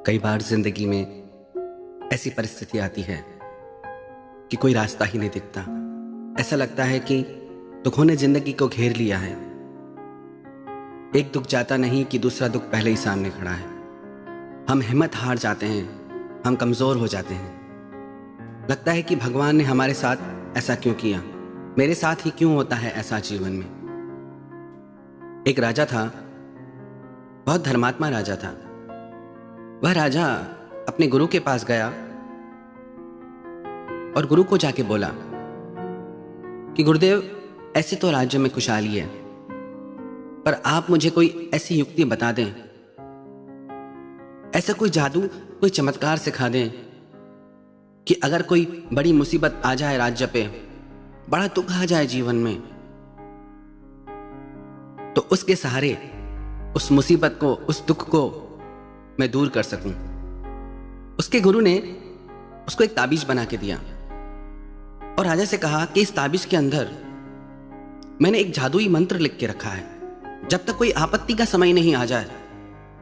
कई बार जिंदगी में ऐसी परिस्थिति आती है कि कोई रास्ता ही नहीं दिखता। ऐसा लगता है कि दुखों ने जिंदगी को घेर लिया है। एक दुख जाता नहीं कि दूसरा दुख पहले ही सामने खड़ा है। हम हिम्मत हार जाते हैं, हम कमज़ोर हो जाते हैं। लगता है कि भगवान ने हमारे साथ ऐसा क्यों किया, मेरे साथ ही क्यों होता है ऐसा जीवन में। एक राजा था, बहुत धर्मात्मा राजा था। वह राजा अपने गुरु के पास गया और गुरु को जाके बोला कि गुरुदेव, ऐसे तो राज्य में खुशहाली है, पर आप मुझे कोई ऐसी युक्ति बता दें, ऐसा कोई जादू, कोई चमत्कार सिखा दें कि अगर कोई बड़ी मुसीबत आ जाए राज्य पे, बड़ा दुख आ जाए जीवन में, तो उसके सहारे उस मुसीबत को, उस दुख को मैं दूर कर सकूं। उसके गुरु ने उसको एक ताबीज बना के दिया और राजा से कहा कि इस ताबीज के अंदर मैंने एक जादुई मंत्र लिख के रखा है, जब तक कोई आपत्ति का समय नहीं आ जाए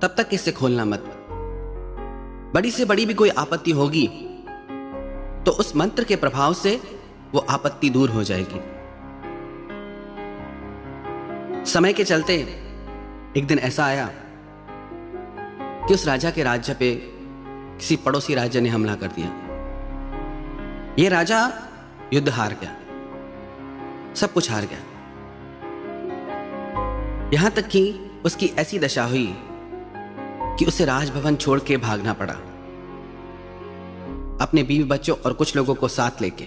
तब तक इसे खोलना मत। बड़ी से बड़ी भी कोई आपत्ति होगी तो उस मंत्र के प्रभाव से वो आपत्ति दूर हो जाएगी। समय के चलते एक दिन ऐसा आया कि उस राजा के राज्य पे किसी पड़ोसी राज्य ने हमला कर दिया। ये राजा युद्ध हार गया, सब कुछ हार गया। यहां तक कि उसकी ऐसी दशा हुई कि उसे राजभवन छोड़ के भागना पड़ा, अपने बीवी बच्चों और कुछ लोगों को साथ लेके।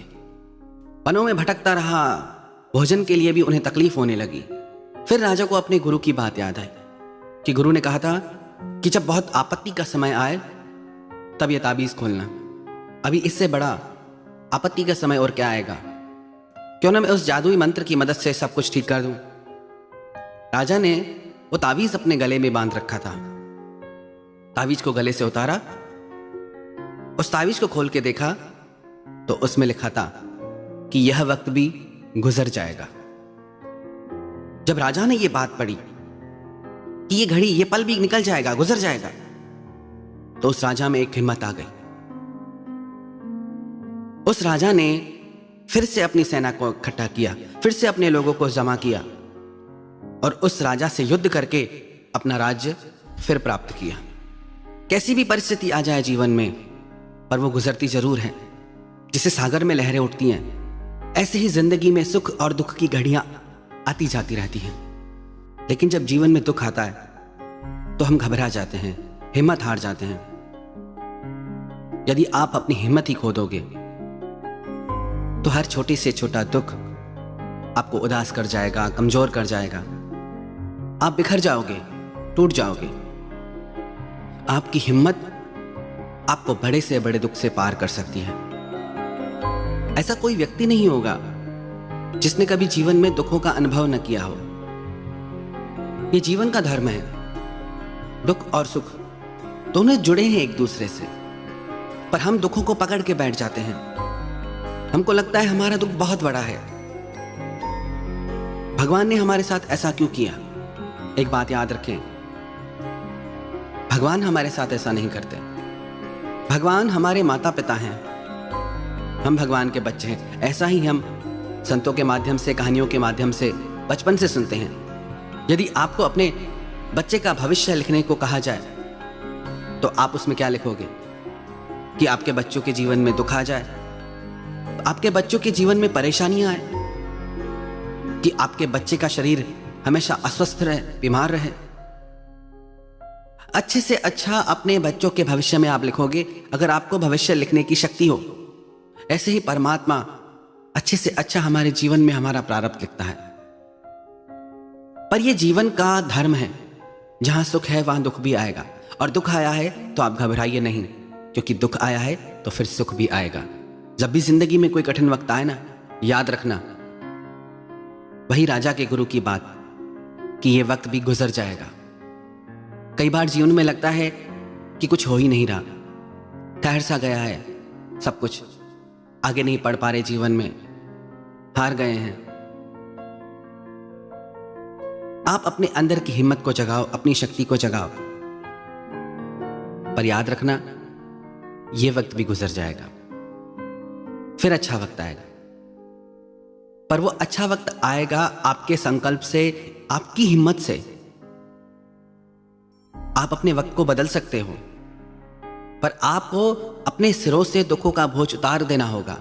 वनों में भटकता रहा, भोजन के लिए भी उन्हें तकलीफ होने लगी। फिर राजा को अपने गुरु की बात याद आई कि गुरु ने कहा था कि जब बहुत आपत्ति का समय आए तब यह ताबीज खोलना। अभी इससे बड़ा आपत्ति का समय और क्या आएगा, क्यों ना मैं उस जादुई मंत्र की मदद से सब कुछ ठीक कर दूं। राजा ने वो ताबीज अपने गले में बांध रखा था। ताबीज को गले से उतारा, उस ताबीज को खोल के देखा तो उसमें लिखा था कि यह वक्त भी गुजर जाएगा। जब राजा ने यह बात पढ़ी कि ये घड़ी, ये पल भी निकल जाएगा, गुजर जाएगा, तो उस राजा में एक हिम्मत आ गई। उस राजा ने फिर से अपनी सेना को इकट्ठा किया, फिर से अपने लोगों को जमा किया और उस राजा से युद्ध करके अपना राज्य फिर प्राप्त किया। कैसी भी परिस्थिति आ जाए जीवन में, पर वो गुजरती जरूर है। जिसे सागर में लहरें उठती हैं, ऐसे ही जिंदगी में सुख और दुख की घड़ियां आती जाती रहती हैं। लेकिन जब जीवन में दुख आता है तो हम घबरा जाते हैं, हिम्मत हार जाते हैं। यदि आप अपनी हिम्मत ही खो दोगे तो हर छोटी से छोटा दुख आपको उदास कर जाएगा, कमजोर कर जाएगा। आप बिखर जाओगे, टूट जाओगे। आपकी हिम्मत आपको बड़े से बड़े दुख से पार कर सकती है। ऐसा कोई व्यक्ति नहीं होगा जिसने कभी जीवन में दुखों का अनुभव न किया हो। ये जीवन का धर्म है। दुख और सुख दोनों जुड़े हैं एक दूसरे से, पर हम दुखों को पकड़ के बैठ जाते हैं। हमको लगता है हमारा दुख बहुत बड़ा है। भगवान ने हमारे साथ ऐसा क्यों किया? एक बात याद रखें, भगवान हमारे साथ ऐसा नहीं करते। भगवान हमारे माता पिता हैं, हम भगवान के बच्चे हैं। ऐसा ही हम संतों के माध्यम से, कहानियों के माध्यम से बचपन से सुनते हैं। यदि आपको अपने बच्चे का भविष्य लिखने को कहा जाए तो आप उसमें क्या लिखोगे? कि आपके बच्चों के जीवन में दुख आ जाए, तो आपके बच्चों के जीवन में परेशानियां आए, कि आपके बच्चे का शरीर हमेशा अस्वस्थ रहे, बीमार रहे। अच्छे से अच्छा अपने बच्चों के भविष्य में आप लिखोगे अगर आपको भविष्य लिखने की शक्ति हो। ऐसे ही परमात्मा अच्छे से अच्छा हमारे जीवन में हमारा प्रारब्ध लिखता है। पर यह जीवन का धर्म है, जहां सुख है वहां दुख भी आएगा। और दुख आया है तो आप घबराइए नहीं, क्योंकि दुख आया है तो फिर सुख भी आएगा। जब भी जिंदगी में कोई कठिन वक्त आए ना, याद रखना वही राजा के गुरु की बात कि यह वक्त भी गुजर जाएगा। कई बार जीवन में लगता है कि कुछ हो ही नहीं रहा, ठहर सा गया है सब कुछ, आगे नहीं बढ़ पा रहे, जीवन में हार गए हैं। आप अपने अंदर की हिम्मत को जगाओ, अपनी शक्ति को जगाओ। पर याद रखना, ये वक्त भी गुजर जाएगा, फिर अच्छा वक्त आएगा। पर वो अच्छा वक्त आएगा आपके संकल्प से, आपकी हिम्मत से। आप अपने वक्त को बदल सकते हो, पर आपको अपने सिरों से दुखों का बोझ उतार देना होगा।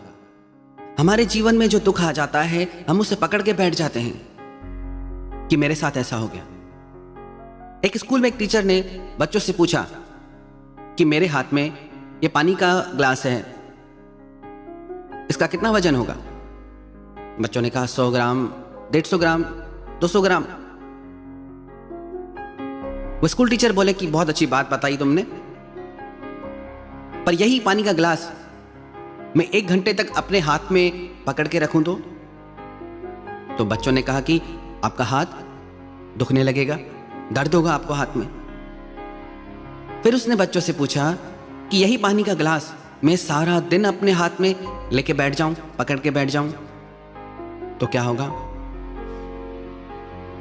हमारे जीवन में जो दुख आ जाता है, हम उसे पकड़ के बैठ जाते हैं कि मेरे साथ ऐसा हो गया। एक स्कूल में एक टीचर ने बच्चों से पूछा कि मेरे हाथ में ये पानी का ग्लास है, इसका कितना वजन होगा? बच्चों ने कहा 100 ग्राम, 150 ग्राम, 200 ग्राम। वो स्कूल टीचर बोले कि बहुत अच्छी बात बताई तुमने, पर यही पानी का ग्लास मैं 1 घंटे तक अपने हाथ में पकड़ के रखूं तो बच्चों ने कहा कि आपका हाथ दुखने लगेगा, दर्द होगा आपको हाथ में। फिर उसने बच्चों से पूछा कि यही पानी का ग्लास मैं सारा दिन अपने हाथ में लेके बैठ जाऊं, पकड़ के बैठ जाऊं तो क्या होगा?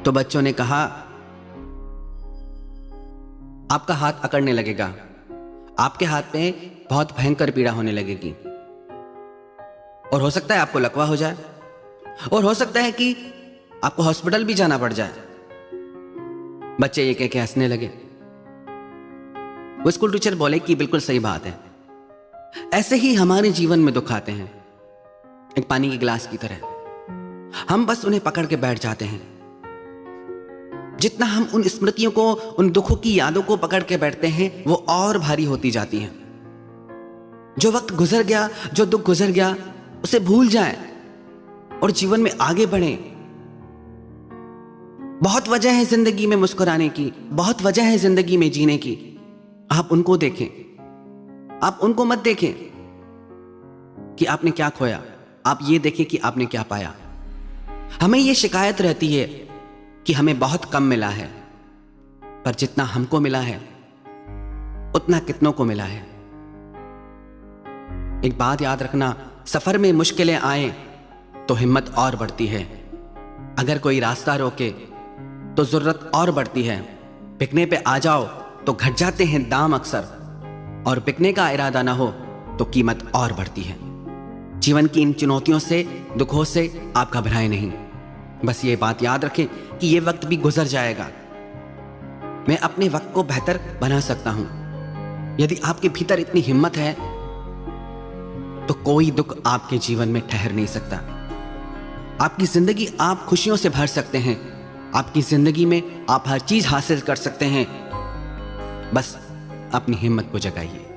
तो बच्चों ने कहा आपका हाथ अकड़ने लगेगा, आपके हाथ में बहुत भयंकर पीड़ा होने लगेगी, और हो सकता है आपको लकवा हो जाए, और हो सकता है कि आपको हॉस्पिटल भी जाना पड़ जाए। बच्चे ये कह के हंसने लगे। वो स्कूल टीचर बोले कि बिल्कुल सही बात है, ऐसे ही हमारे जीवन में दुख आते हैं, एक पानी के गिलास की तरह। हम बस उन्हें पकड़ के बैठ जाते हैं। जितना हम उन स्मृतियों को, उन दुखों की यादों को पकड़ के बैठते हैं, वो और भारी होती जाती हैं। जो वक्त गुजर गया, जो दुख गुजर गया, उसे भूल जाएं और जीवन में आगे बढ़ें। बहुत वजह है जिंदगी में मुस्कुराने की, बहुत वजह है जिंदगी में जीने की। आप उनको देखें, आप उनको मत देखें कि आपने क्या खोया, आप ये देखें कि आपने क्या पाया। हमें ये शिकायत रहती है कि हमें बहुत कम मिला है, पर जितना हमको मिला है उतना कितनों को मिला है। एक बात याद रखना, सफर में मुश्किलें आए तो हिम्मत और बढ़ती है। अगर कोई रास्ता रोके तो जरूरत और बढ़ती है। बिकने पे आ जाओ तो घट जाते हैं दाम अक्सर, और बिकने का इरादा ना हो तो कीमत और बढ़ती है। जीवन की इन चुनौतियों से, दुखों से आप घबराएं नहीं। बस ये बात याद रखें कि ये वक्त भी गुजर जाएगा। मैं अपने वक्त को बेहतर बना सकता हूं। यदि आपके भीतर इतनी हिम्मत है तो कोई दुख आपके जीवन में ठहर नहीं सकता। आपकी जिंदगी आप खुशियों से भर सकते हैं। आपकी जिंदगी में आप हर चीज हासिल कर सकते हैं। बस अपनी हिम्मत को जगाइए।